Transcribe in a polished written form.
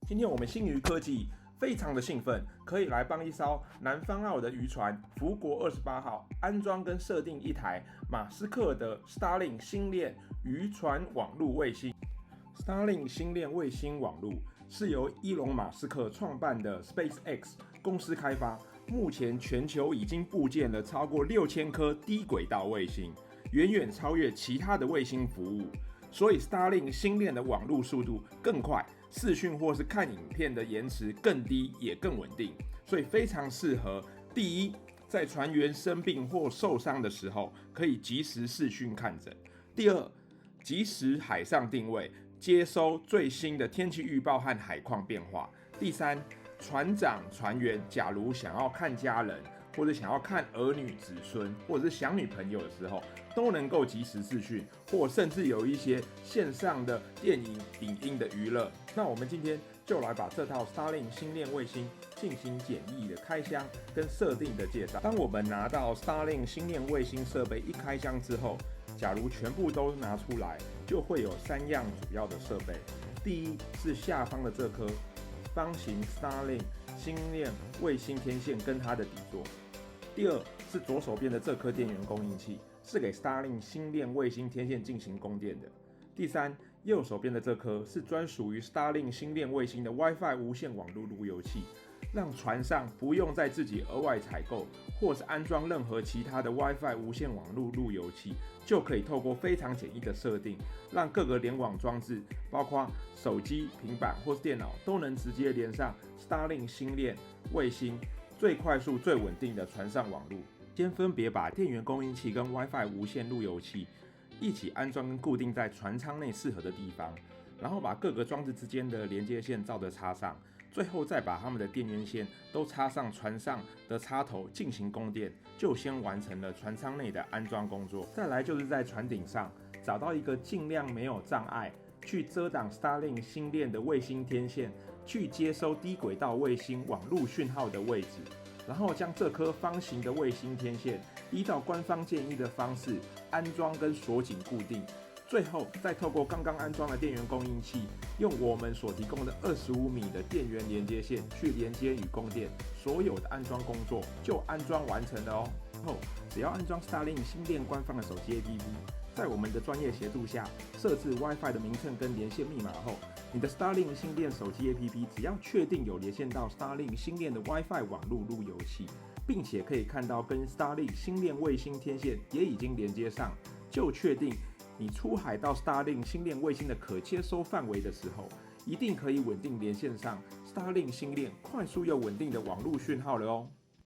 今天我们新渔科技非常的兴奋，可以来帮一艘南方澳的渔船福国28号安装跟设定一台马斯克的 Starlink 星链渔船网络卫星。Starlink 星链卫星网络是由伊隆马斯克创办的 SpaceX 公司开发，目前全球已经布建了超过6000颗低轨道卫星，远远超越其他的卫星服务。所以 Starlink 星链的网络速度更快，视讯或是看影片的延迟更低，也更稳定，所以非常适合第一，在船员生病或受伤的时候，可以及时视讯看诊；第二，及时海上定位，接收最新的天气预报和海况变化；第三，船长、船员假如想要看家人，或者想要看儿女、子孙，或者是想女朋友的时候，都能够及时视讯，或甚至有一些线上的电影、影音的娱乐。那我们今天就来把这套 Starlink 星链卫星进行简易的开箱跟设定的介绍。当我们拿到 Starlink 星链卫星设备一开箱之后，假如全部都拿出来，就会有3样主要的设备。第一是下方的这颗方形 Starlink 星链卫星天线跟它的底座。第二是左手边的这颗电源供应器，是给 Starlink 星链卫星天线进行供电的。第三，右手边的这颗是专属于 Starlink 星链卫星的 WiFi 无线网络路由器，让船上不用再自己额外采购或是安装任何其他的 WiFi 无线网络路由器，就可以透过非常简易的设定，让各个联网装置，包括手机、平板或是电脑，都能直接连上 Starlink 星链卫星最快速、最稳定的船上网络。先分别把电源供应器跟 WiFi 无线路由器一起安装跟固定在船舱内适合的地方，然后把各个装置之间的连接线照着插上，最后再把它们的电源线都插上船上的插头进行供电，就先完成了船舱内的安装工作。再来就是在船顶上找到一个尽量没有障碍，去遮挡 Starlink 星链的卫星天线，去接收低轨道卫星网络讯号的位置，然后将这颗方形的卫星天线依照官方建议的方式安装跟锁紧固定，最后再透过刚刚安装的电源供应器，用我们所提供的25米的电源连接线去连接与供电，所有的安装工作就安装完成了哦。后只要安装 Starlink 星链官方的手机 APP， 在我们的专业协助下设置 WiFi 的名称跟连线密码后，你的 Starlink 星链手机 APP 只要确定有连线到 Starlink 星链的 WiFi 网络路由器，并且可以看到跟 Starlink 星链卫星天线也已经连接上，就确定你出海到 Starlink 星链卫星的可接收范围的时候，一定可以稳定连线上 Starlink 星链快速又稳定的网络讯号了哦。